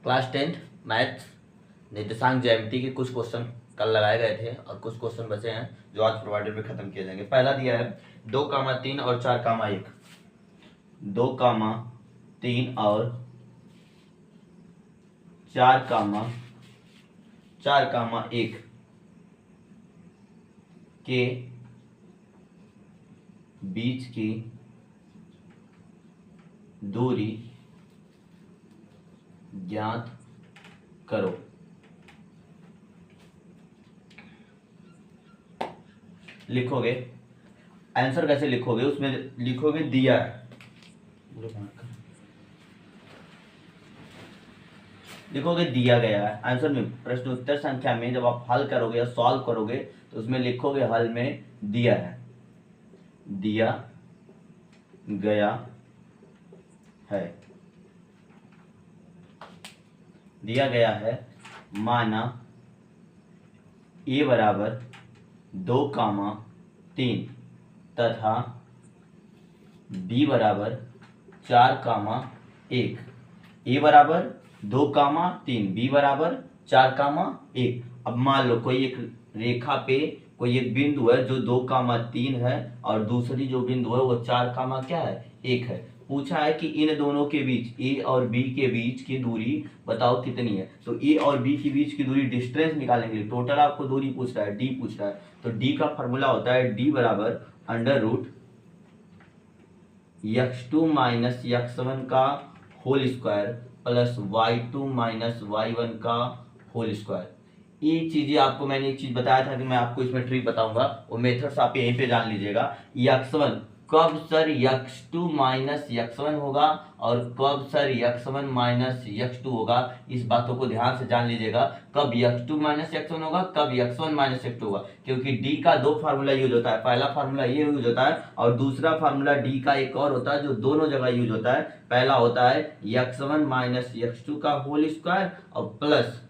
Class 10 maths निर्देशांक ज्यामिति के कुछ क्वेश्चन कल लगाए गए थे और कुछ क्वेश्चन बचे हैं जो आज प्रोवाइडर पे खत्म किए जाएंगे। पहला दिया है 2,3 और 4,1, 2,3 और 4,1 के बीच की दूरी ज्ञात करो। लिखोगे आंसर कैसे लिखोगे, उसमें लिखोगे दिया है, लिखोगे दिया गया है। आंसर में प्रश्न उत्तर संख्या में जब आप हल करोगे या सॉल्व करोगे तो उसमें लिखोगे हल में दिया है, दिया गया है, दिया गया है। माना ए बराबर 2,3 तथा बी बराबर 4,1। ए बराबर 2,3, बी बराबर 4,1। अब मान लो कोई एक रेखा पे कोई एक बिंदु है जो 2,3 है और दूसरी जो बिंदु है वो 4,1 है। पूछा है कि इन दोनों के बीच ए और बी के बीच की दूरी बताओ कितनी है। तो ए और बी के बीच की दूरी डिस्टेंस निकालने के लिए टोटल आपको दूरी पूछ रहा है, डी पूछ रहा है। तो डी का फॉर्मूला होता है डी बराबर √ x2 माइनस x1 का whole square plus y2 minus y1 का होल स्क्वायर। ये चीजें आपको मैंने एक चीज बताया था कि मैं आपको इसमें ट्रिक बताऊंगा, वो मेथड्स आप यहीं पे जान लीजिएगा। x1 कब सर x2 माइनस x1 होगा और कब सर x1 माइनस x2 होगा, इस बातों को ध्यान से जान लीजिएगा। कब x2 माइनस x1 होगा, कब x1 माइनस x2 होगा, क्योंकि d का दो फार्मूला यूज होता है। पहला फार्मूला ये यूज होता है और दूसरा फार्मूला d का एक और होता है जो दोनों जगह यूज होता है। पहला होता है x1 माइनस x2 का होल स्क्वायर और प्लस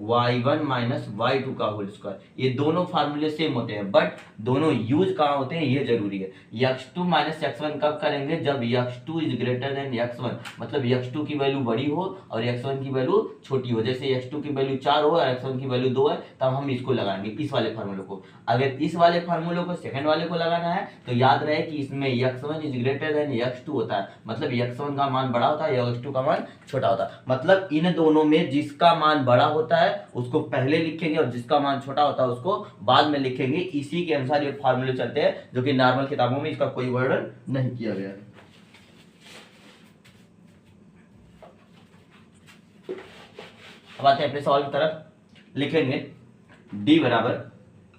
y1 माइनस y2 का होल स्क्वायर। ये दोनों फार्मूले सेम होते हैं बट दोनों यूज कहाँ होते हैं ये जरूरी है। x2 माइनस x1 कब करेंगे, जब x2 is greater than x1, मतलब x2 की वैल्यू बड़ी हो और x1 की वैल्यू छोटी हो। जैसे x2 की वैल्यू 4 हो और x1 की वैल्यू 2 है तब हम इसको लगाएंगे, इस वाले फार्मूले को। अगर इस वाले फार्मूले को सेकंड वाले को लगाना है तो याद रहे कि इसमें x1 is greater than x2 होता है, मतलब x1 का मान बड़ा होता है या x2 का मान छोटा होता है। मतलब इन दोनों में जिसका मान बड़ा होता है उसको पहले लिखेंगे और जिसका मान छोटा होता है उसको बाद में लिखेंगे। इसी के अनुसार ये फार्मूले चलते हैं जो कि नॉर्मल किताबों में इसका कोई वर्णन नहीं किया गया है। अब आते हैं अपने सवाल की तरफ। लिखेंगे डी बराबर,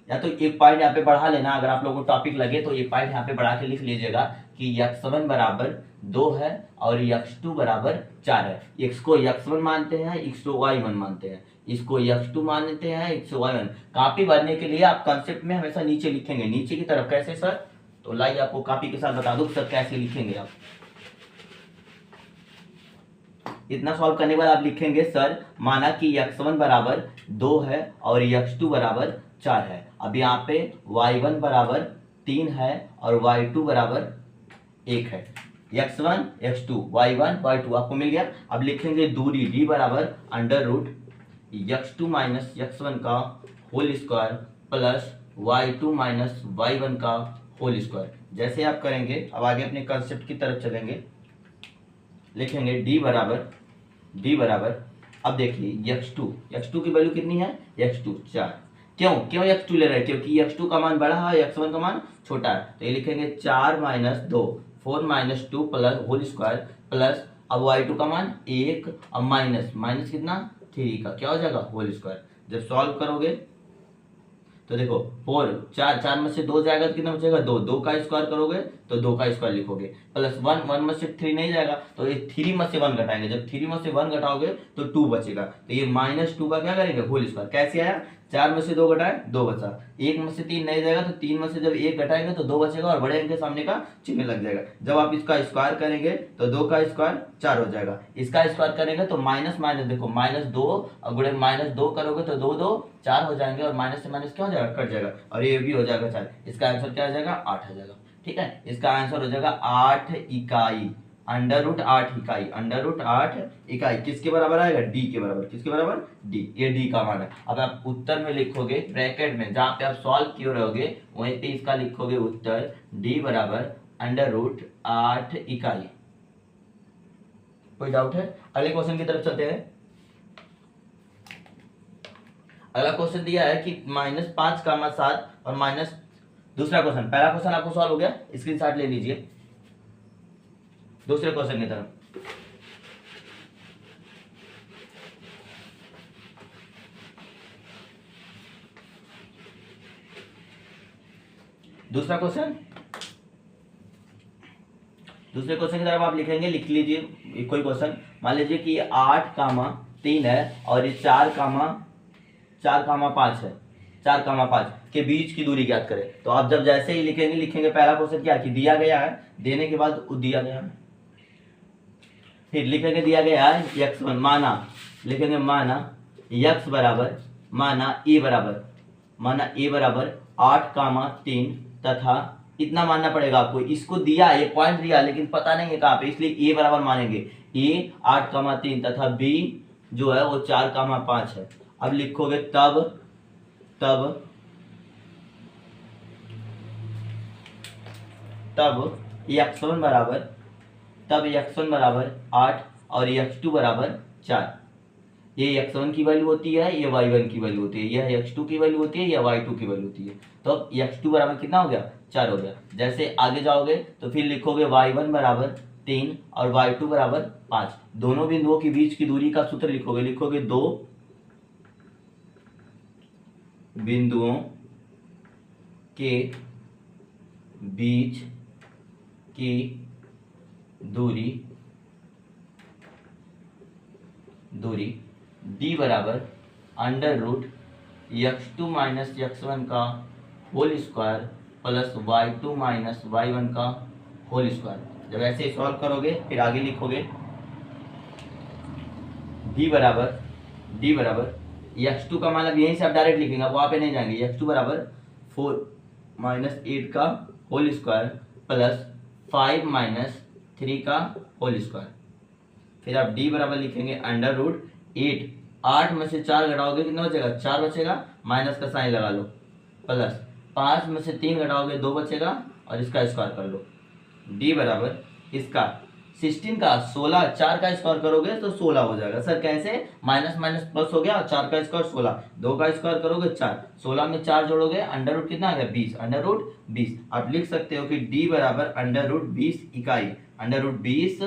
या तो एक पॉइंट यहाँ पे बढ़ा लेना, अगर आप लोगों को टॉपिक लगे तो एक पॉइंट यहाँ पे बढ़ा के लिख लीजिएगा कि x1 बराबर 2 है और x2 बराबर 4 है। x को x1 मानते हैं, x को y1 मानते हैं, इसको x2 मानते हैं, x को y1। कॉपी भरने के लिए आप कंसेप्ट में हमेशा नीचे लिखेंगे, नीचे की तरफ। कैसे सर, तो लाइए आपको कॉपी के साथ बता दूं सर कैसे लिखेंगे आप। इतना सॉल्व करने के बाद आप लिखेंगे सर माना कि x1 बराबर 2 है और x2 बराबर 4 है। अब यहाँ पे y1 बराबर 3 है और y2 बराबर 1 है। x1 x2 y1 y2 आपको मिल गया। अब लिखेंगे दूरी d बराबर √ x2 माइनस x1 का whole square plus y2 minus y1 का होल स्क्वायर। जैसे आप करेंगे अब आगे अपने कंसेप्ट की तरफ चलेंगे। लिखेंगे d बराबर अब देखिए x2 की वैल्यू कितनी है, x2 4। क्यों x2 ले रहे हैं, क्योंकि x2 का मान बड़ा है x1 का मान छोटा है। तो ये लिखेंगे 4 minus 2 4 minus 2 plus whole square plus अब y2 का मान 1 अब माइनस कितना 3 का क्या हो जाएगा होल स्क्वायर। जब सॉल्व करोगे तो देखो 4 में से 2 जाएगा तो कितना बचेगा 2 का स्क्वायर करोगे तो 2 का स्क्वायर लिखोगे प्लस 1 में से 3 नहीं जाएगा तो ये 3 में से 1 घटाएंगे। जब 3 में से 1 घटाओगे तो 2 बचेगा। तो ये -2 का क्या करेंगे होल स्क्वायर। कैसे आया, 4 में से 2 घटाए 2 बचा, 1 में से 3 नहीं जाएगा तो 3 में से जब 1 घटाएंगे तो 2 बचेगा और बड़े अंक के सामने का चिन्ह लग जाएगा। जब आप इसका स्क्वायर करेंगे तो 2 का स्क्वायर 4 हो जाएगा। इसका स्क्वायर करेंगे तो माइनस देखो -2 और गुणे -2 करोगे तो 2 2 4 हो जाएंगे और माइनस से माइनस क्या हो जाएगा कट जाएगा और ये भी हो जाएगा 4। इसका आंसर क्या हो जाएगा 8 हो जाएगा। ठीक है, इसका आंसर हो जाएगा 8 इकाई। अंडर रूट 8 इकाई, अंडर रूट 8 इकाई किसके बराबर आएगा, डी के बराबर, किसके बराबर, डी, ये डी का मान है। अब आप उत्तर में लिखोगे ब्रैकेट में, जहां पे आप सॉल्व किए रहोगे वहीं पे इसका लिखोगे उत्तर, डी बराबर अंडर रूट 8 इकाई। कोई डाउट है? अगले क्वेश्चन की तरफ चलते हैं। अगला क्वेश्चन दिया है कि -5, 7 और माइनस, दूसरा क्वेश्चन, पहला क्वेश्चन आपको सॉल्व हो गया, स्क्रीनशॉट ले लीजिए। दूसरे क्वेश्चन की तरफ, दूसरा क्वेश्चन, दूसरे क्वेश्चन की तरफ आप लिखेंगे, लिख लीजिए कोई क्वेश्चन। मान लीजिए कि 8,3 है और ये 4,5 है, 4,5 के बीच की दूरी ज्ञात करें। तो आप जब जैसे ही लिखेंगे पहला क्वेश्चन क्या कि दिया गया है, देने के बाद दिया गया है, फिर लिखेंगे दिया गया है x1, माना, लिखेंगे माना x बराबर, माना a बराबर 8,3 तथा इतना मानना पड़ेगा आपको, इसको दिया है, ये पॉइंट दिया है लेकिन पता नहीं है कहाँ पे, इसलिए a बराबर मानेंगे, a 8,3 तथा b जो है वो 4,5 है। अब लिखोगे तब x1 बराबर 8 और x2 बराबर 4। ये x1 की वैल्यू होती है, ये y1 की वैल्यू होती है, यह x2 की वैल्यू होती है, यह y2 की वैल्यू होती है। तो अब x2 बराबर कितना हो गया, 4 हो गया। जैसे आगे जाओगे तो फिर लिखोगे y1 बराबर 3 और y2 बराबर 5। दोनों बिंदुओं के बीच की दूरी का सूत्र लिखोगे 2 बिंदुओं के बीच की दूरी d बराबर under root x2 minus x1 का whole square plus y2 minus y1 का होल स्क्वायर। जब ऐसे सॉल्व करोगे फिर आगे लिखोगे d बराबर x2 का मतलब यहीं से आप डायरेक्ट लिखेंगे, वहां पे नहीं जाएंगे, x2 बराबर 4 माइनस 8 का होल स्क्वायर प्लस 5 माइनस 3 का होल स्क्वायर। फिर आप d बराबर लिखेंगे अंडर रूट 8 में से 4 घटाओगे कितना बचेगा, 4 बचेगा, माइनस का साइन लगा लो, प्लस 5 में से 3 घटाओगे 2 बचेगा और इसका स्क्वायर कर लो। d बराबर इसका 16 का 16, 4 का स्क्वायर करोगे तो 16 हो जाएगा। सर कैसे, माइनस माइनस प्लस हो गया, 4 का स्क्वायर 16, 2 का स्क्वायर करोगे 4, 16 में 4 जोड़ोगे अंडर रूट कितना आ गया, 20, अंडर रूट 20। आप लिख सकते हो कि d बराबर अंडर रूट 20 इकाई, अंडर रूट 20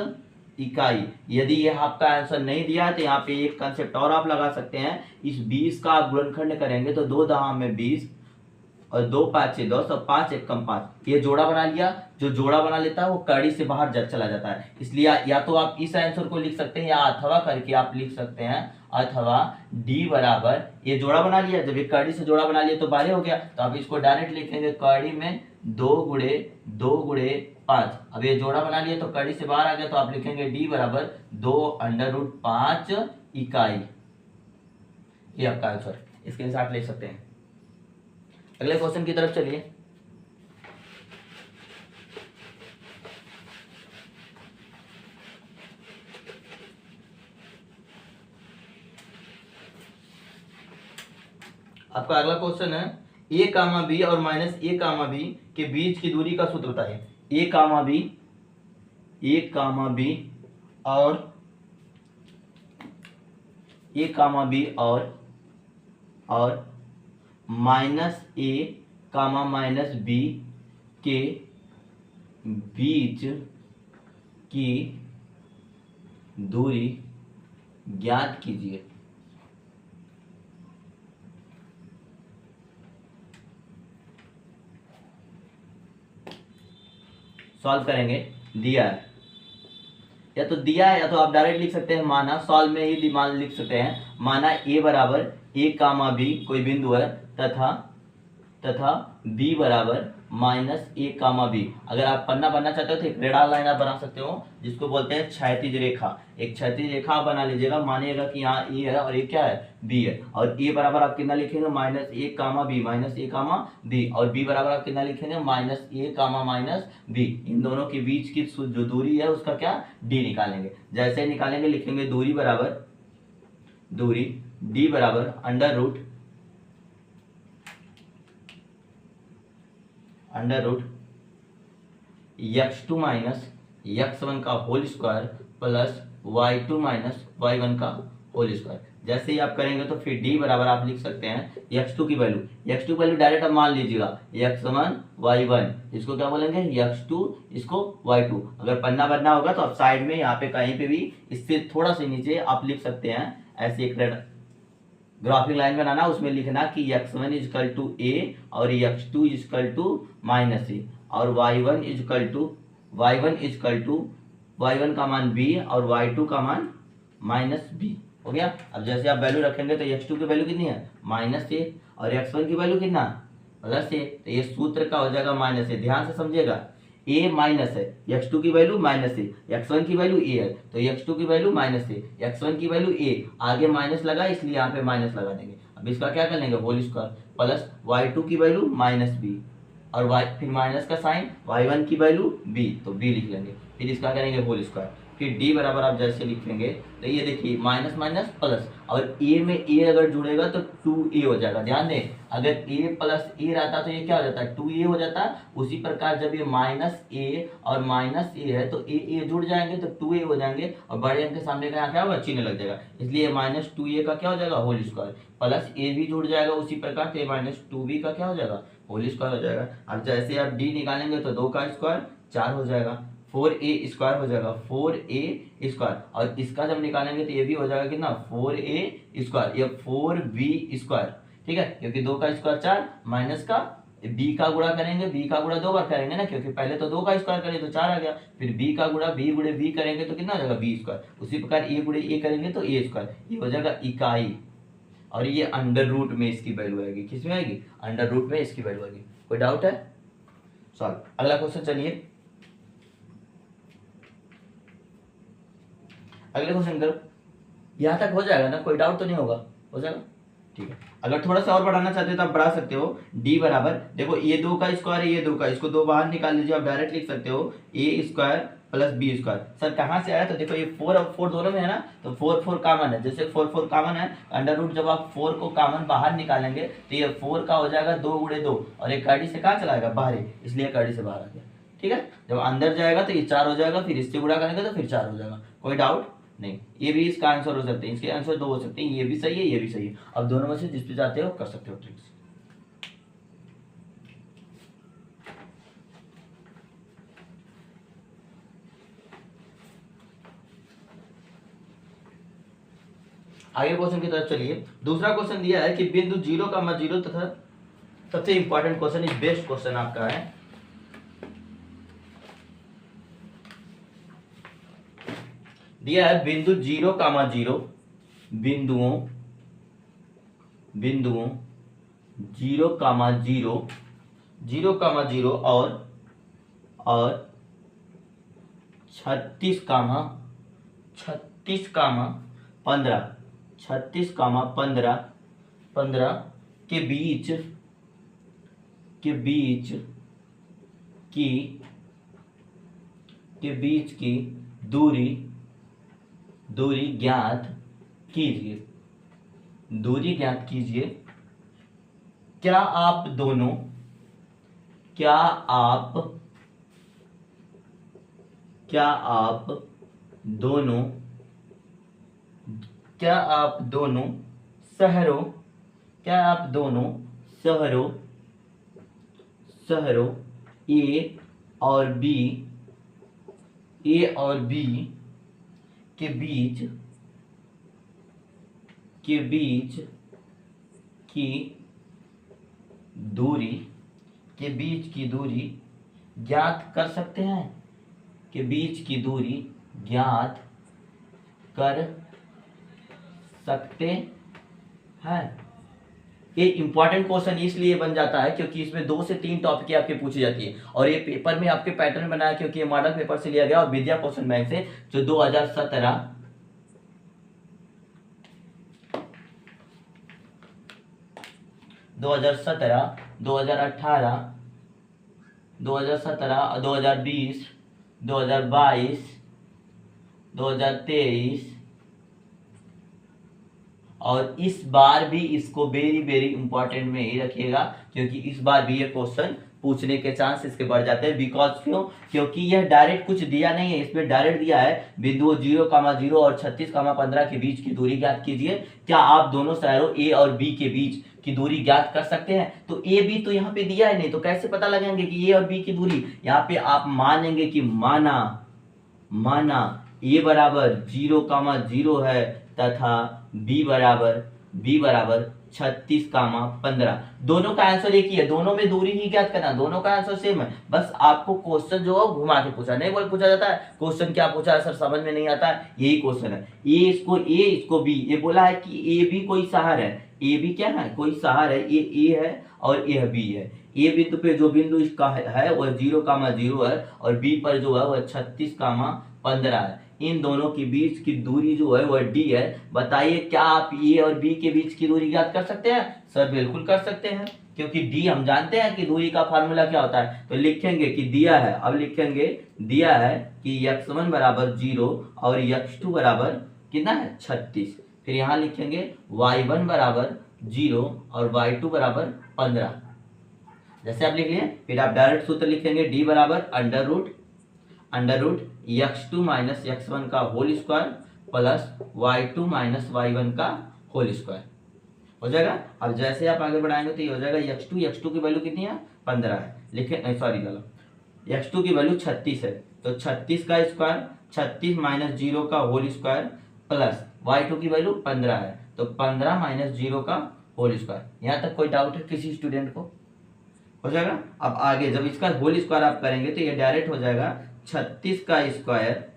इकाई। यदि ये आपका आंसर नहीं दिया है तो यहाँ पे एक कंसेप्ट और आप लगा सकते हैं, इस 20 का आप गुणनखंड करेंगे तो 2 दहा में 20 और 2 5 10 और 5 1 कम 5, ये जोड़ा बना लिया। जो जोड़ा बना लेता है वो कड़ी से बाहर चला जाता है, इसलिए या तो आप इस आंसर को लिख सकते हैं या अथवा करके आप लिख सकते हैं, अथवा d बराबर, ये जोड़ा बना लिया, जब ये कड़ी से जोड़ा बना लिया तो 12 हो गया, तो आप इसको डायरेक्ट लिखेंगे कड़ी में 2 गुणे 5। अब ये जोड़ा बना लिया तो कड़ी से बाहर आ गया, तो आप लिखेंगे d बराबर 2 अंडर रूट 5 इकाई। ये आपका आंसर, इसके साथ ले सकते हैं। अगले क्वेश्चन की तरफ चलिए। आपका अगला क्वेश्चन है a कामा बी और माइनस a कामा बी के बीच की दूरी का सूत्र बताइए। a कामा बी और minus a comma minus b के बीच की दूरी ज्ञात कीजिए। सॉल्व करेंगे, दिया है, या तो दिया है या तो आप डायरेक्ट लिख सकते हैं माना, सॉल्व में ही मान लिख सकते हैं, माना a बराबर a कामा b कोई बिंदु है तथा b बराबर -a, b। अगर आप पन्ना बनना चाहते हो तो एक रेडार लाइन आप बना सकते हो जिसको बोलते हैं क्षैतिज रेखा। एक क्षैतिज रेखा आप बना लीजिएगा, मानिएगा कि यहाँ a है और ये क्या है, b है। और a बराबर आप कितना लिखेंगे, -a, b, -a, b। और b बराबर आप कितना लिखेंगे, -a, b। इन दोनों के बीच की जो दूरी है उसका क्या, d निकालेंगे। जैसे निकालेंगे लिखेंगे दूरी d बराबर under root x2 minus x1 का whole square plus y2 minus y1 का होल स्क्वायर। जैसे ही आप करेंगे तो फिर d बराबर आप लिख सकते हैं x2 की वैल्यू डायरेक्ट आप मान लीजिएगा x1 y1, इसको क्या बोलेंगे x2, इसको y2। अगर पन्ना बनना होगा तो आप साइड में यहाँ पे कहीं पे भी इससे थोड़ा सा नीचे आप लिख सकते हैं, ऐसे एक ग्राफिक लाइन बनाना, उसमें लिखना कि x1 इजकल टू a और x2 इजकल टू -a और y1 इजकल टू y1 का मान b और y2 का मान -b। हो गया। अब जैसे आप वैल्यू रखेंगे तो x2 की वैल्यू कितनी है, -a, और x1 की वैल्यू कितना, +a। तो ये सूत्र का हो जाएगा -a। ध्यान से समझिएगा, a माइनस है, x2 की वैल्यू -a, x1 की वैल्यू a है, तो x2 की वैल्यू -a, x1 की वैल्यू a, आगे माइनस लगा इसलिए यहाँ पे माइनस लगा देंगे। अब इसका क्या कर लेंगे, होल स्क्वायर, प्लस y2 की वैल्यू -b और y फिर माइनस का साइन, y1 की वैल्यू b, तो b लिख लेंगे। फिर इसका करेंगे होल स्क्वायर, फिर d बराबर आप जैसे लिखेंगे तो ये देखिए माइनस माइनस प्लस, और a में a अगर जुड़ेगा तो 2a हो जाएगा। ध्यान दें, अगर a प्लस a रहता तो ये क्या हो जाता है, 2a हो जाता। उसी प्रकार जब ये -a और -a है तो a जुड़ जाएंगे तो 2a हो जाएंगे, और बड़े अंक के सामने का यहाँ क्या होगा, चिन्ह लग जाएगा, इसलिए -2a का क्या हो जाएगा, होल स्क्वायर, प्लस a भी जुड़ जाएगा उसी प्रकार से -2b का क्या हो जाएगा, होल स्क्वायर हो जाएगा। अब जैसे आप d निकालेंगे तो 2 का स्क्वायर 4 हो जाएगा, 4a स्क्वायर हो जाएगा, 4a स्क्वायर, और इसका जब निकालेंगे तो ये भी हो जाएगा कितना, 4a स्क्वायर, ये 4b स्क्वायर। ठीक है, क्योंकि 2 का स्क्वायर 4 माइनस का b का गुणा करेंगे, b का गुणा 2 बार करेंगे ना, क्योंकि पहले तो 2 का स्क्वायर करें तो 4 आ गया, फिर b का गुणा b गुणे b करेंगे तो कितना हो जाएगा, b स्क्वायर। उसी प्रकार a गुणे a करेंगे तो a स्क्वायर, ये हो जाएगा इकाई, और ये अंडर रूट में इसकी वैल्यू आएगी, किसमें आएगी, अंडर रूट में इसकी वैल्यू आएगी। कोई डाउट है, सॉल्व। अगला क्वेश्चन चलिए, अगले क्वेश्चन करो। यहाँ तक हो जाएगा ना, कोई डाउट तो नहीं होगा, हो जाएगा, ठीक है। अगर थोड़ा सा और बढ़ाना चाहते हो तो आप बढ़ा सकते हो। d बराबर, देखो ये 2 का स्क्वायर है, ये 2 का, इसको 2 बाहर निकाल लीजिए, आप डायरेक्ट लिख सकते हो a square plus b square. Sir कहाँ से आया, तो देखो ये 4 और 4 दोनों में है ना, तो 4 4 कॉमन है, जैसे 4 4 कॉमन है, अंडर रूट जब आप 4 को कॉमन बाहर निकालेंगे तो ये 4 का हो जाएगा 2 गुणे 2, और एक गाड़ी से कहाँ चलाएगा, बाहर ही, इसलिए गाड़ी से बाहर आ गया। ठीक है, जब अंदर जाएगा तो ये 4 हो जाएगा, फिर इससे गुणा करेंगे तो फिर 4 हो जाएगा। कोई डाउट नहीं, ये भी इसका आंसर हो सकते हैं, इसके आंसर 2 हो सकते हैं, ये भी सही है, ये भी सही है। अब दोनों में से जिस पे जाते हो कर सकते हो ट्रिक्स। आगे क्वेश्चन की तरफ चलिए। दूसरा क्वेश्चन दिया है कि बिंदु 0, तथा सबसे important question, is best question आपका है, दिया है बिंदु 0, बिंदुओं 0, और 36, 15 के बीच की दूरी ज्ञात कीजिए। क्या आप दोनों शहरों ए और बी के बीच की दूरी ज्ञात कर सकते हैं, ये इंपॉर्टेंट क्वेश्चन इसलिए बन जाता है क्योंकि इसमें 2 से 3 टॉपिक आपके पूछी जाती है, और ये पेपर में आपके पैटर्न बनाया क्योंकि ये मॉडल पेपर से लिया गया और विद्या क्वेश्चन बैंक से, जो 2017 2018 2017 2020 2022 2023 और इस बार भी इसको वेरी वेरी इंपॉर्टेंट में ही रखिएगा, क्योंकि इस बार भी ये क्वेश्चन पूछने के चांस इसके बढ़ जाते हैं। बिकॉज क्यों? क्योंकि यह डायरेक्ट कुछ दिया नहीं है, इसमें डायरेक्ट दिया है बिंदुओं 0,0 और 36,15 के बीच की दूरी ज्ञात कीजिए। क्या आप दोनों शहरों ए और बी के बीच की दूरी ज्ञात कर सकते हैं? तो ए बी तो यहाँ पे दिया है नहीं, तो कैसे पता लगाएंगे कि ए और बी की दूरी? यहाँ पे आप मानेंगे कि माना ए बराबर 0,0 है तथा बी बराबर 36,15। दोनों का आंसर एक ही है, दोनों में दूरी ही ज्ञात करना, दोनों का आंसर सेम है। बस आपको क्वेश्चन जो है घुमा के पूछा, नहीं बोल पूछा जाता है क्वेश्चन क्या पूछा है सर समझ में नहीं आता है, यही क्वेश्चन है। ए इसको बी, ये बोला है कि ए बी कोई शहर है, ए बी क्या है? कोई शहर है, ये ए है और यह बी है। ए बिंदु पे जो बिंदु इसका है वह 0,0 है और बी पर जो है वह 36,15 है। इन दोनों के बीच की दूरी जो है वह डी है। बताइए क्या आप ए और बी के बीच की दूरी ज्ञात कर सकते हैं? सर बिल्कुल कर सकते हैं, क्योंकि डी हम जानते हैं कि दूरी का फार्मूला क्या होता है। तो लिखेंगे कि दिया है, अब लिखेंगे दिया है कि x1 बराबर 0 और x2 बराबर कितना है 36। फिर यहाँ लिखेंगे y1 बराबर 0 और y2 बराबर 15। जैसे आप लिख लिए, फिर आप डायरेक्ट सूत्र लिखेंगे डी बराबर under root x2 minus x1 का whole square plus y2 minus y1 का होल स्क्वायर हो जाएगा। अब जैसे आप आगे बढ़ाएंगे तो ये हो जाएगा x2 की वैल्यू कितनी है 15 है, लिखे सॉरी गलत, x2 की वैल्यू 36 है तो 36 का स्क्वायर 36 माइनस 0 का होल स्क्वायर प्लस y2 की वैल्यू 15 है तो 15 माइनस 0 का होल स्क्वायर। यहाँ तक कोई डाउट है किसी स्टूडेंट को? हो जाएगा। अब आगे जब इसका होल स्क्वायर आप करेंगे तो ये डायरेक्ट हो जाएगा 36 का स्क्वायर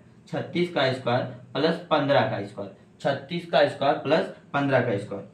प्लस 15 का स्क्वायर, 36 का स्क्वायर प्लस 15 का स्क्वायर।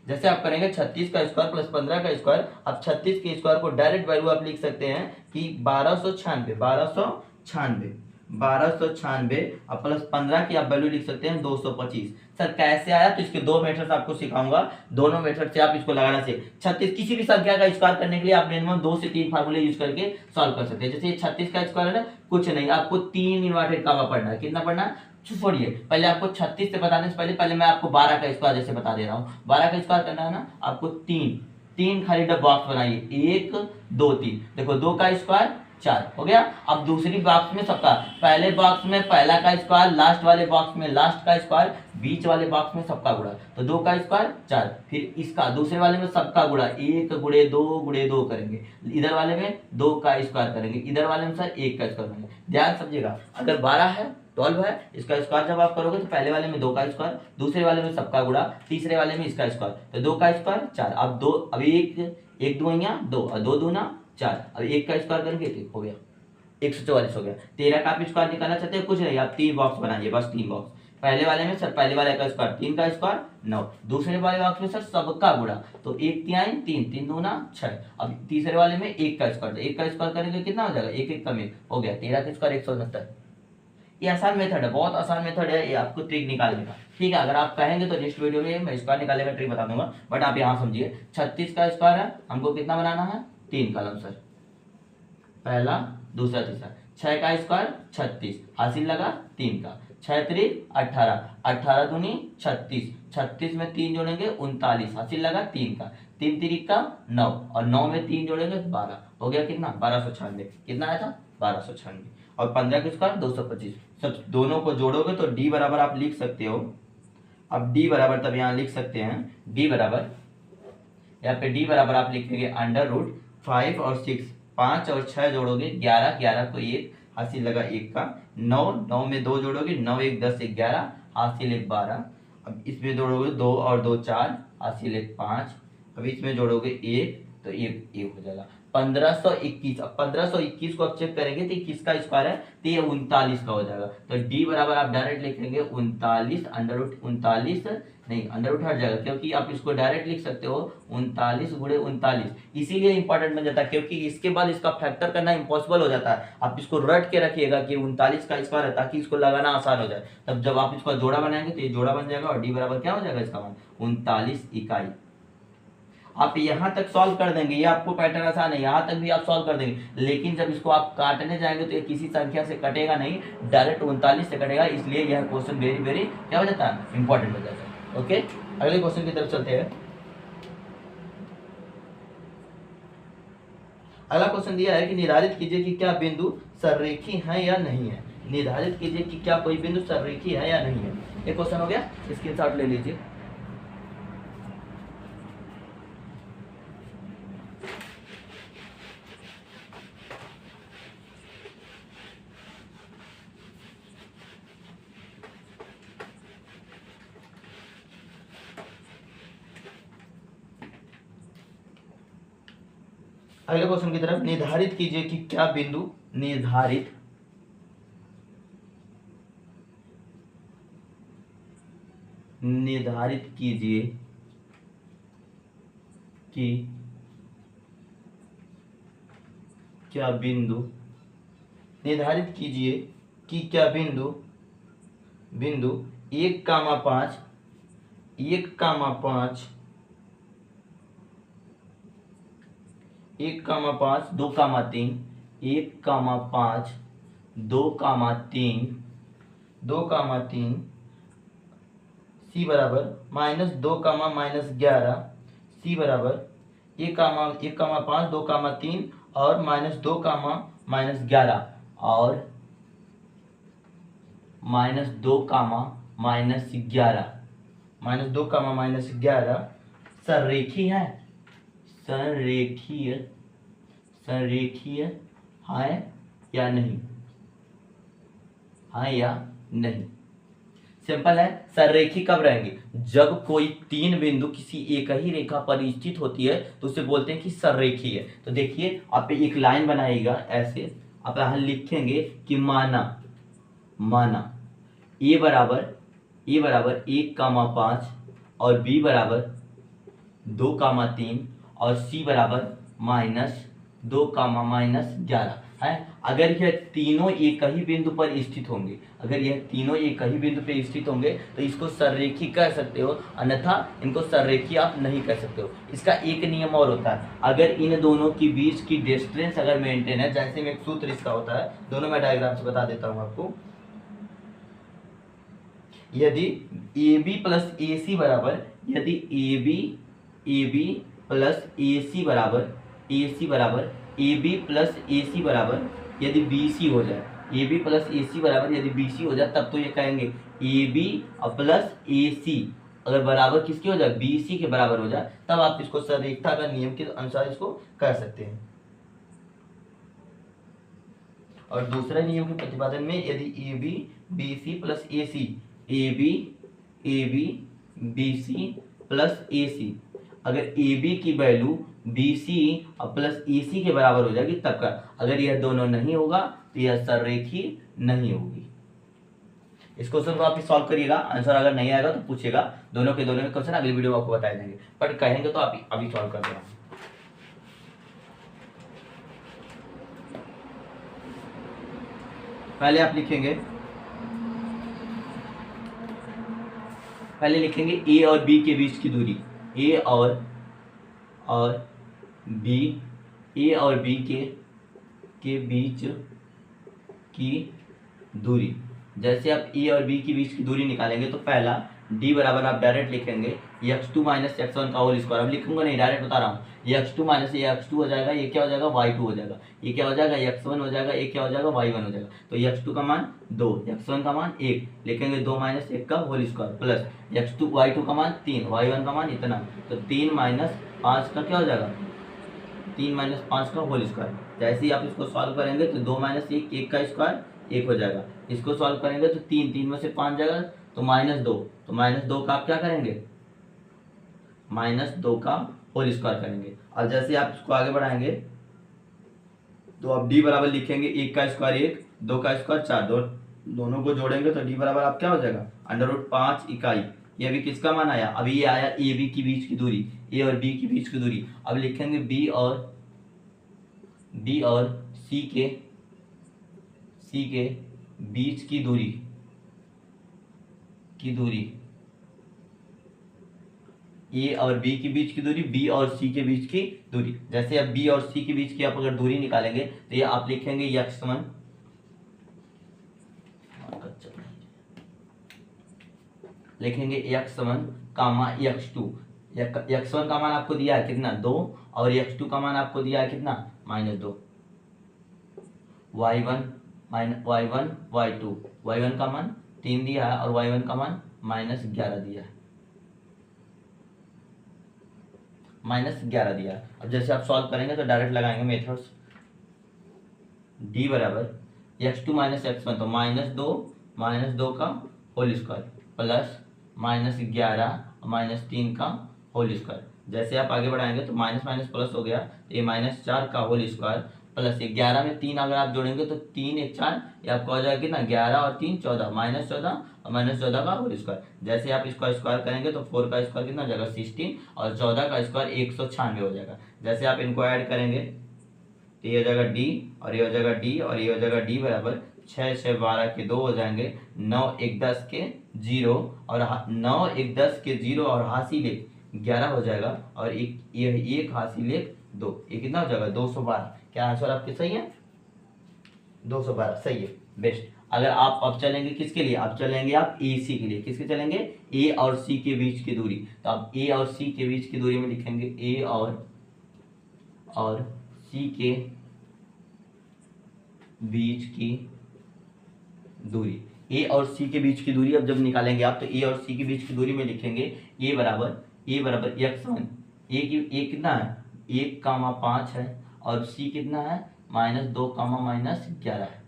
जैसे आप करेंगे 36 का स्क्वायर प्लस 15 का स्क्वायर, अब 36 के स्क्वायर को डायरेक्ट वैल्यू आप लिख सकते हैं कि 1296 और प्लस 15 की आप वैल्यू लिख सकते हैं 225। सर कैसे आया? तो इसके दो मेथड्स आपको सिखाऊंगा, दोनों मेथड से आप इसको लगाना सीख। 36 किसी भी संख्या का स्क्वायर करने के लिए आप मिनिमम 2 से 3 फार्मूले यूज करके सॉल्व कर सकते हैं। जैसे 36 का स्क्वायर है ना, कुछ नहीं, आपको 3 इन्वर्टेड कामा पढ़ना है। कितना पढ़ना है? छोड़िए, पहले आपको 36 से बताने से पहले मैं आपको 12 का स्क्वायर जैसे बता दे रहा हूँ। 12 का स्क्वायर करना है ना, आपको तीन खाली डब बॉक्स बनाइए, 1 2 3। देखो 2 का स्क्वायर 4 हो गया। अब दूसरी बॉक्स में सबका, पहले बॉक्स में पहला का स्क्वायर, लास्ट वाले बॉक्स में लास्ट का स्क्वायर, बीच वाले बॉक्स में सबका गुणा, तो 2 का स्क्वायर 4। फिर इसका दूसरे वाले में सबका गुणा, 1 गुणे 2 करेंगे, इधर वाले में 2 का स्क्वायर करेंगे, इधर वाले में सर 1 का स्क्वायर करेंगे। ध्यान समझिएगा, अगर 12 है 12 है, इसका स्क्वायर जब आप करोगे तो पहले वाले में 2 का स्क्वायर, दूसरे वाले में सबका गुणा, तीसरे वाले में इसका स्क्वायर, तो 2 का स्क्वायर 4। अब 2, अब 1 2 2 और 2 दूना 4, अब 1 का स्क्वायर करेंगे तो हो गया 144 हो गया। 13 का आप स्क्वायर निकालना चाहते हैं, कुछ नहीं, आप 3 बॉक्स बनाइए, बस 3 बॉक्स। पहले वाले में सर पहले वाले का स्क्वायर 3 का स्क्वायर 9, दूसरे वाले बॉक्स में सर सबका गुणा, तो 1 3 3 3 दूना 6। अब तीसरे वाले में 1 का स्क्वायर, 1 का स्क्वायर करेंगे कितना हो जाएगा, 1 1 कम 1 हो गया, 13 का स्क्वायर 169। ये आसान मेथड है, बहुत आसान मेथड है ये आपको ट्रिक निकालने का। ठीक है, अगर आप कहेंगे तो नेक्स्ट वीडियो में मैं स्क्वायर निकालने का ट्रिक बता दूंगा, बट आप यहाँ समझिए 36 का स्क्वायर है, हमको कितना बनाना है 3 कॉलम सर, पहला दूसरा तीसरा। 6 का स्क्वायर 36, हासिल लगा 3 का, 6 3 18, 18 दूनी 36, 36 में 3 जोड़ेंगे 39, हासिल लगा 3 का, 3 3 का 9 और 9 में 3 जोड़ेंगे 12, हो गया कितना 1296। कितना आया था 1296, और 15 का स्क्वायर 225। सब दोनों को जोड़ोगे तो डी बराबर आप लिख सकते हो। अब डी बराबर तब यहाँ लिख सकते हैं, डी बराबर यहाँ पे डी बराबर आप लिखेंगे अंडर रूट 5 और 6, 5 और 6 जोड़ोगे 11, 11 को 1, हासिल लगा 1 का, 9 9 में 2 जोड़ोगे 9 1 10 11, हासिल 1 12। अब इसमें जोड़ोगे 2 और 2 4, हासिल 1 5। अब इसमें जोड़ोगे 1 तो 1 हो जाएगा 1521। अब 1521 को आप चेक करेंगे तो किसका स्क्वायर है, तो ये 39 का हो जाएगा। तो डी बराबर आप डायरेक्ट लिखेंगे 39 अंडर रूट 39 नहीं, अंडर रूट हट जाएगा क्योंकि आप इसको डायरेक्ट लिख सकते हो 39 गुणे 39, इसीलिए इंपॉर्टेंट बन जाता है क्योंकि इसके बाद इसका फैक्टर करना इम्पॉसिबल हो जाता है। आप इसको रट के रखिएगा कि 39 का स्क्वायर है ताकि इसको लगाना आसान हो जाए। तब जब आप इसका जोड़ा बनाएंगे तो ये जोड़ा बन जाएगा और डी बराबर क्या हो जाएगा इसका मान 39 इकाई। आप यहां तक सॉल्व कर देंगे, ये आपको पैटर्न आसान है, यहां तक भी आप सॉल्व कर देंगे, लेकिन जब इसको आप काटने जाएंगे तो ये किसी संख्या से कटेगा नहीं, डायरेक्ट 39 से कटेगा, इसलिए यह क्वेश्चन वेरी वेरी क्या हो जाता है, इंपॉर्टेंट हो जाता है। ओके, अगले क्वेश्चन की तरफ चलते हैं। अगला क्वेश्चन दिया है कि निर्धारित कीजिए कि क्या बिंदु सररेखी है या नहीं है। निर्धारित कीजिए कि क्या कोई बिंदु सररेखी है या नहीं है। एक क्वेश्चन हो गया, स्क्रीनशॉट ले लीजिए। अगले क्वेश्चन की तरफ, निर्धारित कीजिए कि क्या बिंदु निर्धारित कीजिए कि क्या बिंदु निर्धारित कीजिए कि क्या बिंदु 1,5 1,5 1,5 2,3 1,5 2,3 2,3 सी बराबर -2, -11 सी बराबर 1,5 2,3 और -2, -11 और -2, -11 संरेखी है, संरेखीय है या नहीं, हाँ या नहीं। सिंपल है, संरेखी कब रहेंगे, जब कोई तीन बिंदु किसी एक ही रेखा पर स्थित होती है तो उसे बोलते हैं कि संरेखी है। तो देखिए आप एक लाइन बनाइएगा ऐसे, आप यहां लिखेंगे कि माना ए बराबर 1,5 और बी बराबर 2,3 और सी बराबर -2, -11 है। अगर यह तीनों एक ही बिंदु पर स्थित होंगे, तो इसको सररेखी कह सकते हो, अन्यथा इनको सररेखी आप नहीं कह सकते हो। इसका एक नियम और होता है, अगर इन दोनों के बीच की डिस्टेंस अगर मेंटेन है, जैसे में एक सूत्र इसका होता है, दोनों मैं डायग्राम से बता देता हूं आपको। यदि AB प्लस AC बराबर, यदि AB प्लस AC बराबर AB प्लस AC बराबर यदि BC हो जाए, AB प्लस AC बराबर यदि BC हो जाए, तब तो ये कहेंगे AB प्लस AC अगर बराबर किसकी हो जाए, BC के बराबर हो जाए, तब आप इसको सररेखता का नियम के अनुसार इसको कर सकते हैं। और दूसरा नियम के प्रतिपादन में यदि AB BC plus AC AB BC plus AC अगर AB की वैल्यू BC प्लस AC के बराबर हो जाएगी तब का, अगर यह दोनों नहीं होगा तो यह सररेखी नहीं होगी। इस क्वेश्चन को आप सॉल्व करिएगा, आंसर अगर नहीं आएगा तो पूछेगा, दोनों के क्वेश्चन अगली वीडियो में आपको बता देंगे, बट कहेंगे तो आप अभी सॉल्व कर देना। पहले आप लिखेंगे, ए और बी के बीच की दूरी, ए और बी के बीच की दूरी। जैसे आप ए और बी के बीच की दूरी निकालेंगे तो पहला d बराबर आप डायरेक्ट लिखेंगे x2 माइनस x1 का होल स्क्वायर। अब लिखूंगा नहीं, डायरेक्ट बता रहा हूँ, x2 माइनस ये x2 हो जाएगा, ये क्या हो जाएगा y2 हो जाएगा, ये क्या हो जाएगा x1 हो जाएगा, ये क्या हो जाएगा y1 हो जाएगा। तो x2 का मान 2, x1 का मान 1 लिखेंगे, 2 माइनस 1 का whole square plus x2 y2 का मान 3, y1 का मान इतना, तो 3 माइनस 5 का क्या हो जाएगा, 3 माइनस 5 का होल स्क्वायर। जैसे ही आप इसको सॉल्व करेंगे तो 2 माइनस 1, 1 का स्क्वायर 1 हो जाएगा। इसको सॉल्व करेंगे तो 3 में से 5 जाएगा तो -2, तो -2 का आप क्या करेंगे, -2 का होल स्क्वायर करेंगे। और जैसे आप इसको आगे बढ़ाएंगे तो आप d बराबर लिखेंगे 1 का स्क्वायर 1, 2 का स्क्वायर 4, दोनों को जोड़ेंगे तो d बराबर आप क्या हो जाएगा √5 इकाई, ये अभी किसका मान आया, अभी ये आया ए बी के बीच की दूरी, ए और बी के बीच की दूरी। अब लिखेंगे बी और सी के बीच की दूरी ए और बी के बीच की दूरी, बी और सी के बीच की दूरी। जैसे अब बी और सी के बीच की आप अगर दूरी निकालेंगे तो ये आप लिखेंगे x1 लिखेंगे x1 कामा x2। x1 का मान आपको दिया है कितना 2 और x2 का मान आपको दिया है कितना -2। y1 y1 का मान 3 दिया है और y1 का मान -11 दिया है, -11 दिया है। अब जैसे आप सॉल्व करेंगे तो डायरेक्ट लगाएंगे मेथड्स। d बराबर x2 माइनस x1 तो -2 का होल स्क्वायर प्लस -11 -3 का होल स्क्वायर। जैसे आप आगे बढ़ाएंगे तो माइनस माइनस प्लस हो गया, तो ये -4 का होल स्क्वायर प्लस 11 में 3 अगर आप जोड़ेंगे तो 3 1 4, ये आपका हो जाएगा कितना 11 और 3 14, -14 और -14 का होल स्क्वायर। जैसे आप इसका स्क्वायर करेंगे तो 4 का स्क्वायर कितना हो जाएगा 16 और 14 का स्क्वायर 196 हो जाएगा। जैसे आप इनको ऐड करेंगे तो ये हो जाएगा डी और ये हो जाएगा डी और ये हो जाएगा डी बराबर 6 6 12 के 2 हो जाएंगे, 9 1 10 के 0 और 9 1 10 के 0 और हासिल 11 हो जाएगा और एक हासिल 2, ये कितना हो जाएगा 212। क्या आंसर आपके सही है 212 सही है बेस्ट। अगर आप अब चलेंगे किसके लिए, आप चलेंगे आप ए सी के लिए। किसके चलेंगे ए और सी के बीच की दूरी। तो आप ए और सी के बीच की दूरी में लिखेंगे ए और सी के बीच की दूरी। ए और सी के बीच की दूरी अब जब निकालेंगे आप तो ए और सी के बीच की दूरी में लिखेंगे ए बराबर x1, ए कितना है 1,5 है और सी कितना है -2, -11 है,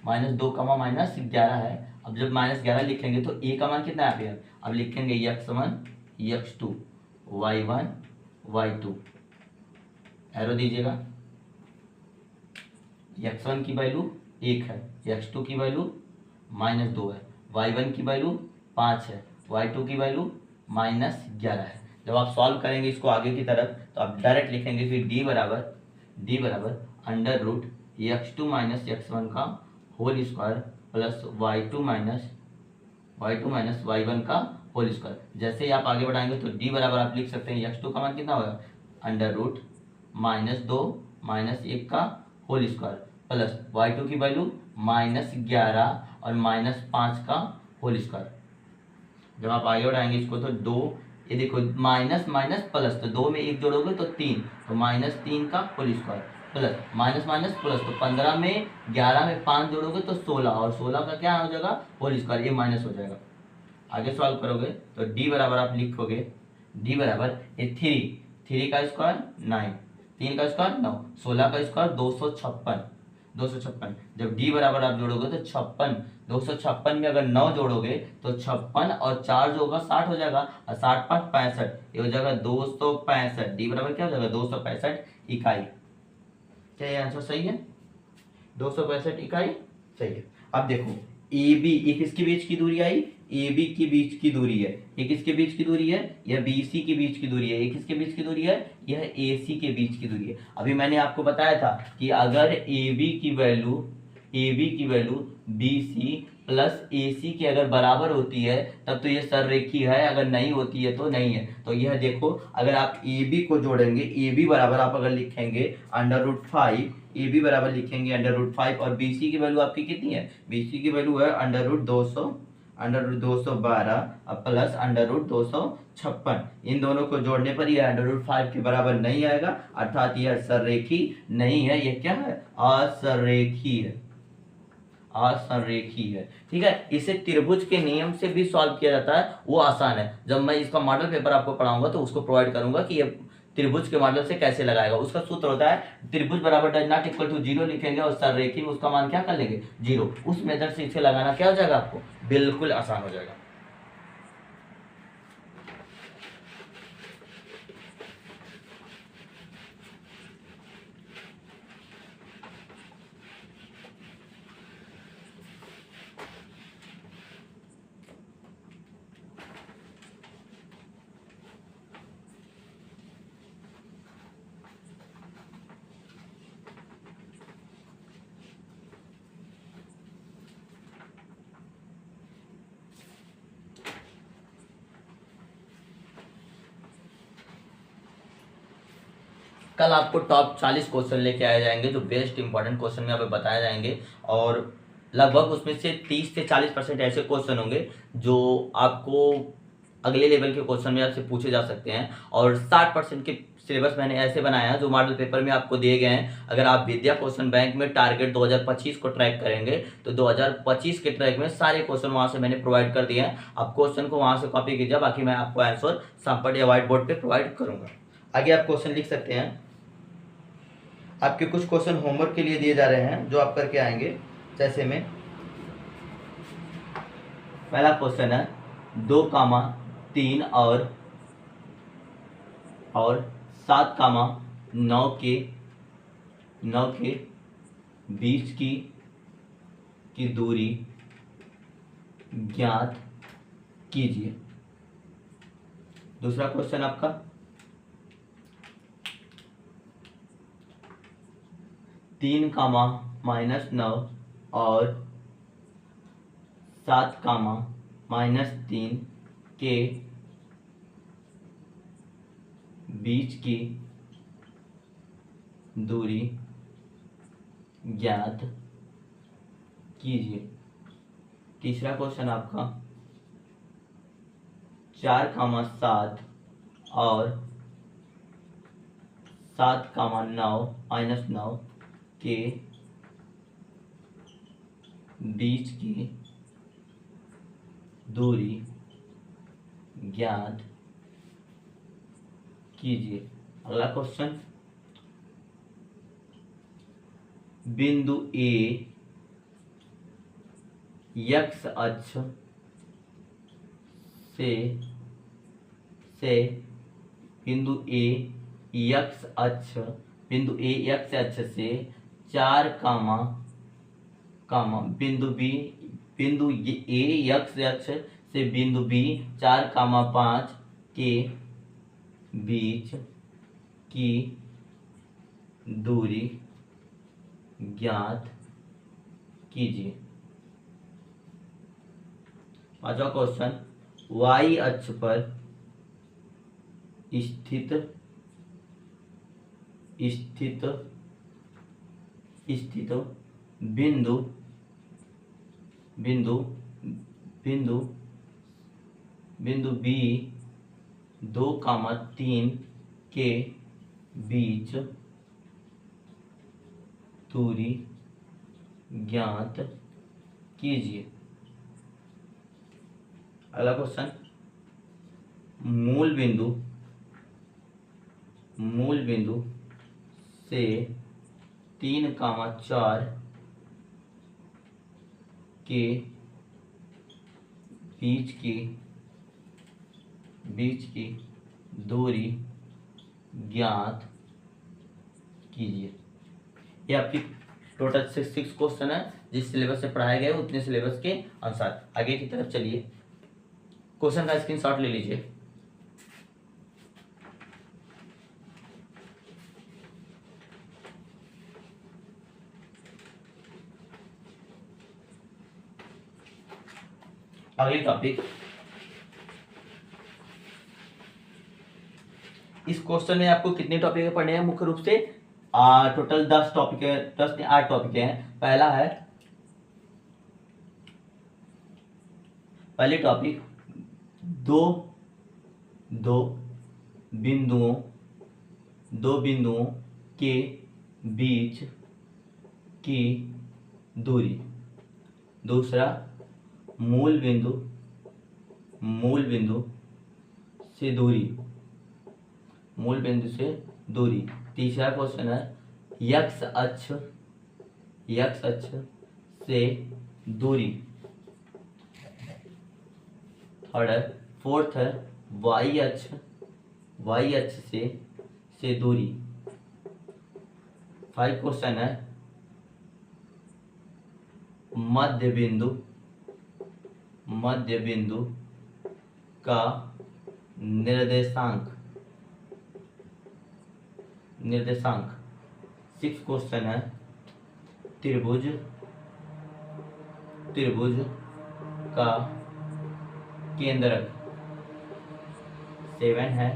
-2, -11 है। अब जब -11 लिखेंगे तो ए का मान कितना है यहाँ पे, अब लिखेंगे x1 x2 y1 y2, arrow दीजिएगा। x1 की वैल्यू 1 है, x2 की वैल्यू -2 है, y1 की वैल्यू 5 है, y2 की वैल्यू -11 है। जब आप सॉल्व करेंगे इसको आगे की तरफ तो आप डायरेक्ट लिखेंगे फिर d बराबर √x2 माइनस x1 का whole square plus y2 minus y1 का होल स्क्वायर। जैसे ही आप आगे बढ़ाएंगे तो d बराबर आप लिख सकते हैं x2 का मान कितना होगा √-2 -1 का होल स्क्वायर प्लस y2 की वैल्यू -11 और -5 का होल स्क्वायर। जब आप आगे बढ़ाएंगे इसको तो 2, ये देखो माइनस माइनस प्लस, तो 2 में 1 जोड़ोगे तो 3, तो -3 का whole square plus minus minus plus, तो 15 में 11 में 5 जोड़ोगे तो 16 और 16 का क्या हो जाएगा होल स्क्वायर, ये माइनस हो जाएगा। आगे सॉल्व करोगे तो d बराबर आप लिखोगे d बराबर 3 का स्क्वायर 9, 3 का स्क्वायर 9, 16 का स्क्वायर 256। जब d बराबर आप जोड़ोगे तो 56, 256 में अगर 9 जोड़ोगे तो 56 और 4 जो होगा 60 हो जाएगा और 60 5 65, ये हो जाएगा 265। d बराबर क्या हो जाएगा 265 इकाई। क्या ये आंसर सही है 265 इकाई सही है। अब देखो ए बी, ये किसके बीच की दूरी आई, ए बी के बीच की दूरी है। ये किसके बीच की दूरी है, यह बी सी के बीच की दूरी है। ये किसके बीच की दूरी है, यह ए सी के बीच की दूरी है। अभी मैंने आपको बताया था कि अगर ए बी की वैल्यू बी सी प्लस ए सी के अगर बराबर होती है तब तो ये सररेखी है, अगर नहीं होती है तो नहीं है। तो यह देखो अगर आप ए बी को जोड़ेंगे, ए बी बराबर आप अगर लिखेंगे √5, ए बी बराबर लिखेंगे √5 और बी सी की वैल्यू आपकी कितनी है, बी सी की वैल्यू है √212 प्लस √256। इन दोनों को जोड़ने पर यह √5 के बराबर नहीं आएगा, अर्थात यह सररेखी नहीं है, यह क्या है असररेखी है, असंरेखी है। ठीक है, इसे त्रिभुज के नियम से भी सॉल्व किया जाता है, वो आसान है। जब मैं इसका मॉडल पेपर आपको पढ़ाऊंगा तो उसको प्रोवाइड करूंगा कि ये त्रिभुज के मॉडल से कैसे लगाएगा। उसका सूत्र होता है त्रिभुज बराबर डज नॉट इक्वल टू 0 लिखेंगे और सररेखी में उसका मान क्या कर लेंगे 0। उस मेथड से इसे लगाना क्या हो जाएगा आपको बिल्कुल आसान हो जाएगा। कल आपको टॉप 40 क्वेश्चन लेके आए जाएंगे जो बेस्ट इंपॉर्टेंट क्वेश्चन में आपको बताए जाएंगे, और लगभग उसमें से 30 से 40% ऐसे क्वेश्चन होंगे जो आपको अगले लेवल के क्वेश्चन में आपसे पूछे जा सकते हैं, और 60% के सिलेबस मैंने ऐसे बनाया है जो मॉडल पेपर में आपको दिए गए हैं। अगर आप विद्या क्वेश्चन बैंक में टारगेट 2025 को ट्रैक करेंगे तो 2025 के ट्रैक में सारे क्वेश्चन वहां से मैंने प्रोवाइड कर दिए हैं। आप क्वेश्चन को वहां से कॉपी कीजिए, बाकी मैं आपको आंसर सामपट या व्हाइट बोर्ड पे प्रोवाइड करूंगा। आगे आप क्वेश्चन लिख सकते हैं। आपके कुछ क्वेश्चन होमवर्क के लिए दिए जा रहे हैं जो आप करके आएंगे। जैसे में पहला क्वेश्चन है 2, 3 और 7, 9 के बीच की दूरी ज्ञात कीजिए। दूसरा क्वेश्चन आपका 3, -9 और 7, -3 के बीच की दूरी ज्ञात कीजिए। तीसरा क्वेश्चन आपका 4, 7 और 7, -9 के बीच की दूरी ज्ञात कीजिए। अगला क्वेश्चन बिंदु ए x अक्ष से बिंदु ए x अक्ष से 4, बिंदु ए x अक्ष से बिंदु बी 4, 5 के बीच की दूरी ज्ञात कीजिए। पांचवा क्वेश्चन y अक्ष पर स्थित बिंदु बी 2, 3 के बीच दूरी ज्ञात कीजिए। अगला क्वेश्चन मूल बिंदु से 3, 4 के बीच की दूरी ज्ञात कीजिए। ये आपकी टोटल 6 क्वेश्चन है जिस सिलेबस से पढ़ाए गए उतने सिलेबस के अनुसार। आगे की तरफ चलिए, क्वेश्चन का स्क्रीनशॉट ले लीजिए। अगली टॉपिक, इस क्वेश्चन में आपको कितने टॉपिक पढ़ने हैं? मुख्य रूप से टोटल 10 टॉपिक है, 10 से 8 टॉपिक हैं। पहली टॉपिक दो बिंदुओं के बीच की दूरी। दूसरा मूल बिंदु से दूरी। तीसरा क्वेश्चन है x अक्ष से दूरी। थर्ड है, फोर्थ है y अक्ष से दूरी। 5 क्वेश्चन है मध्य बिंदु का निर्देशांक। 6 क्वेश्चन है त्रिभुज का केंद्रक। 7 है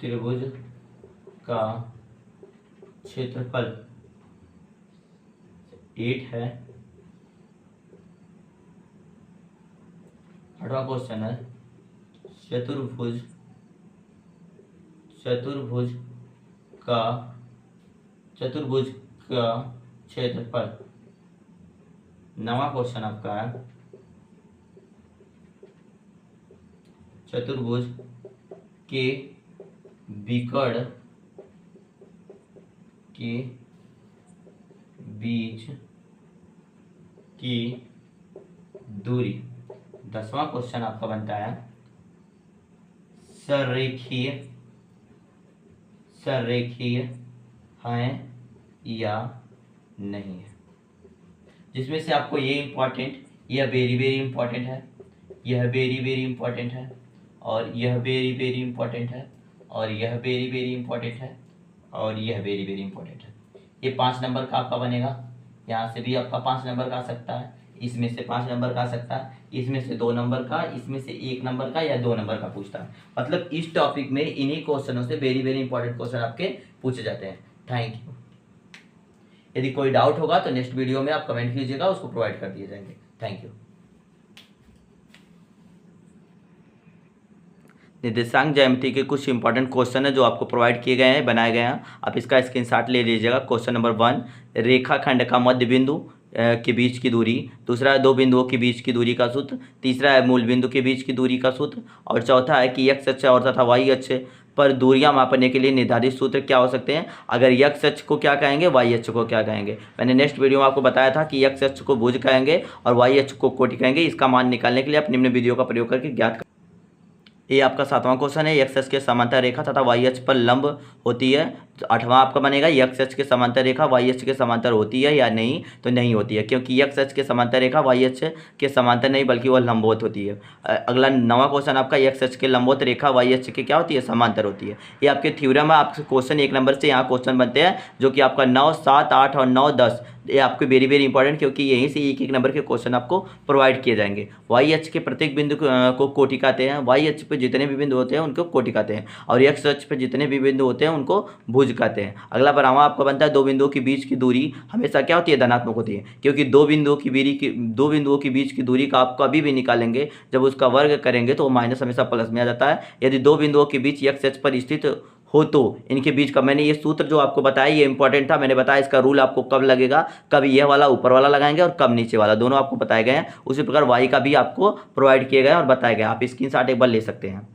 त्रिभुज का क्षेत्रफल 8 है। 8वां क्वेश्चन है चतुर्भुज का क्षेत्रफल। 9वां क्वेश्चन आपका है चतुर्भुज के विकर्ण के बीच की दूरी। 10वां क्वेश्चन आपका बनता है सरेखीय है या नहीं है, जिसमें से आपको ये इम्पॉर्टेंट, यह वेरी वेरी इंपॉर्टेंट है, यह वेरी वेरी इंपॉर्टेंट है, और यह वेरी वेरी इंपॉर्टेंट है, और यह वेरी वेरी इंपॉर्टेंट है, और यह वेरी वेरी इंपॉर्टेंट है। ये 5 नंबर का आपका बनेगा। यहाँ से भी आपका 5 नंबर का आ सकता है, इसमें से 5 नंबर का आ सकता है, इसमें से 2 नंबर का, इसमें से 1 नंबर का या 2 नंबर का पूछता है। मतलब इस टॉपिक में इन्हीं क्वेश्चनों से वेरी वेरी इंपॉर्टेंट क्वेश्चन आपके पूछे जाते हैं। Thank you. यदि कोई डाउट होगा तो नेक्स्ट वीडियो में आप कमेंट कीजिएगा, उसको प्रोवाइड कर दिए जाएंगे। Thank you. निर्देशांक ज्यामिति के कुछ इंपॉर्टेंट क्वेश्चन है जो आपको प्रोवाइड किए गए हैं, बनाए गए हैं। आप इसका स्क्रीनशॉट ले लीजिएगा। क्वेश्चन नंबर 1, रेखाखंड का मध्य बिंदु के बीच की दूरी। दूसरा है 2 बिंदुओं के बीच की दूरी का सूत्र। तीसरा है मूल बिंदु के बीच की दूरी का सूत्र। और चौथा है कि x अक्ष और तथा y अक्ष पर दूरियां मापने के लिए निर्धारित सूत्र क्या हो सकते हैं। अगर x अक्ष को क्या कहेंगे, y अक्ष को क्या कहेंगे। मैंने नेक्स्ट वीडियो में आपको बताया था कि x अक्ष को भुज कहेंगे और y अक्ष को कोटि कहेंगे। इसका मान निकालने के लिए आप निम्न विधियों का प्रयोग करके ज्ञात। ये आपका 7वां क्वेश्चन है, x अक्ष के समांतर रेखा तथा y अक्ष पर लंब होती है। तो 8वां आपका बनेगा x अक्ष के समांतर रेखा y अक्ष के समांतर होती है या नहीं, तो नहीं होती है, क्योंकि x अक्ष के समांतर रेखा y अक्ष के समांतर नहीं बल्कि वह लंबवत होती है। अगला 9वां क्वेश्चन आपका x अक्ष के लंबवत रेखा y अक्ष के क्या होती है, समांतर होती है। ये आपके थ्योरम में आपके क्वेश्चन 1 नंबर से यहाँ क्वेश्चन बनते हैं, जो कि आपका 9, 7, 8 और 9, 10 ये आपके वेरी वेरी इंपॉर्टेंट, क्योंकि यहीं से 1-1 नंबर के क्वेश्चन आपको प्रोवाइड किए जाएंगे। y अक्ष के प्रत्येक बिंदु को कोटि कहते हैं। y अक्ष पर जितने भी बिंदु होते हैं उनको कोटि कहते हैं, और x अक्ष पर जितने भी बिंदु होते हैं उनको भुज कहते हैं। अगला 12वां आपका बनता है 2 बिंदुओं के बीच की दूरी हमेशा क्या होती है, धनात्मक होती है, क्योंकि 2 बिंदुओं के बीच की दूरी का आप कभी भी निकालेंगे, जब उसका वर्ग करेंगे तो वो माइनस हमेशा प्लस में आ जाता है। यदि 2 बिंदुओं के बीच x अक्ष पर स्थित हो तो इनके बीच का, मैंने ये सूत्र जो आपको बताया ये इंपॉर्टेंट था। मैंने बताया इसका रूल आपको कब लगेगा, कब ये वाला ऊपर वाला लगाएंगे और कब नीचे वाला, दोनों आपको बताए गए हैं। उसी प्रकार y का भी आपको प्रोवाइड किए गए और बताए गए, आप स्क्रीनशॉट एक बार ले सकते हैं।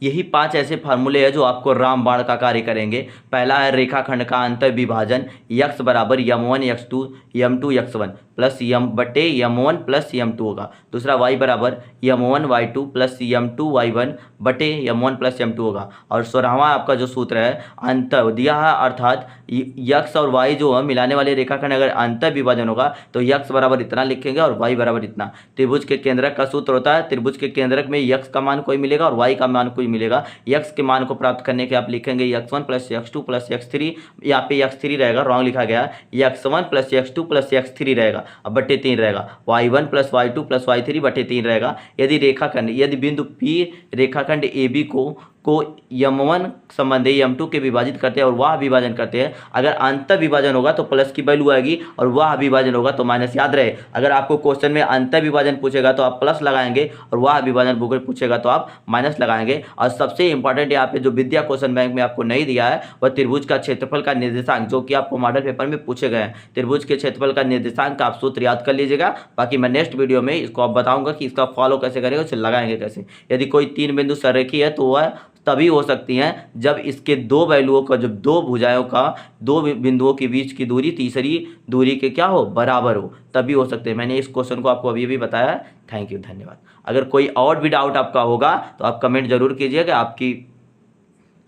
यही 5 ऐसे फार्मूले हैं जो आपको रामबाण का कार्य करेंगे। पहला है रेखाखंड का अंतर विभाजन, x बराबर m1 x2 m2 x1 plus m/m1 plus m2 होगा। दूसरा y बराबर m1 y2 plus m2 y1 बटे m1 प्लस m2 होगा। और 16वां आपका जो सूत्र है अंतर दिया है, अर्थात x और y जो है मिलाने वाले रेखाखंड अगर अंतर विभाजन होगा तो x बराबर इतना लिखेंगे और y बराबर इतना। त्रिभुज के केंद्रक का सूत्र होता है, त्रिभुज के केंद्रक में x का मान कोई मिलेगा और y का मान कोई मिलेगा। x के मान को प्राप्त करने के आप लिखेंगे x1 plus x2 plus x3, यहाँ पे x3 रहेगा, रॉन्ग लिखा गया, x1 plus x2 plus x3 रहेगा, अब बटे 3 रहेगा, y1 plus y2 plus y3 बटे 3 रहेगा। यदि बिंदु P रेखाखंड AB को m1 संबंधी m2 के विभाजित करते हैं और वह विभाजन करते हैं, अगर अंतर विभाजन होगा तो प्लस की वैल्यू आएगी और वह विभाजन होगा तो माइनस। याद रहे, अगर आपको क्वेश्चन में अंतर विभाजन पूछेगा तो आप प्लस लगाएंगे और वह विभाजन पूछेगा तो आप माइनस लगाएंगे। और सबसे इंपॉर्टेंट यहाँ पे जो विद्या क्वेश्चन बैंक में आपको नहीं दिया है वह त्रिभुज का क्षेत्रफल का निर्देशांक, जो कि आपको मॉडल पेपर में पूछे गए हैं। त्रिभुज के क्षेत्रफल का निर्देशांक का आप सूत्र याद कर लीजिएगा। बाकी मैं नेक्स्ट वीडियो में इसको आप बताऊंगा कि इसका फॉलो कैसे करेंगे, उसे लगाएंगे कैसे। यदि कोई 3 बिंदु संरेखीय है तो वह तभी हो सकती हैं जब इसके 2 वैल्यूओं का, जब 2 भुजाओं का 2 बिंदुओं के बीच की दूरी तीसरी दूरी के क्या हो, बराबर हो, तभी हो सकते हैं। मैंने इस क्वेश्चन को आपको अभी भी बताया। थैंक यू, धन्यवाद। अगर कोई और भी डाउट आपका होगा तो आप कमेंट जरूर कीजिएगा, आपकी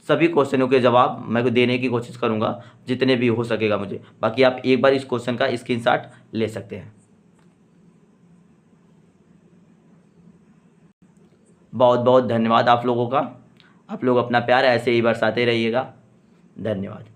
सभी क्वेश्चनों के जवाब मैं देने की कोशिश करूंगा जितने भी हो सकेगा मुझे। बाकी आप एक बार इस क्वेश्चन का स्क्रीनशॉट ले सकते हैं। बहुत बहुत धन्यवाद आप लोगों का। आप लोग अपना प्यार ऐसे ही बरसाते रहिएगा। धन्यवाद।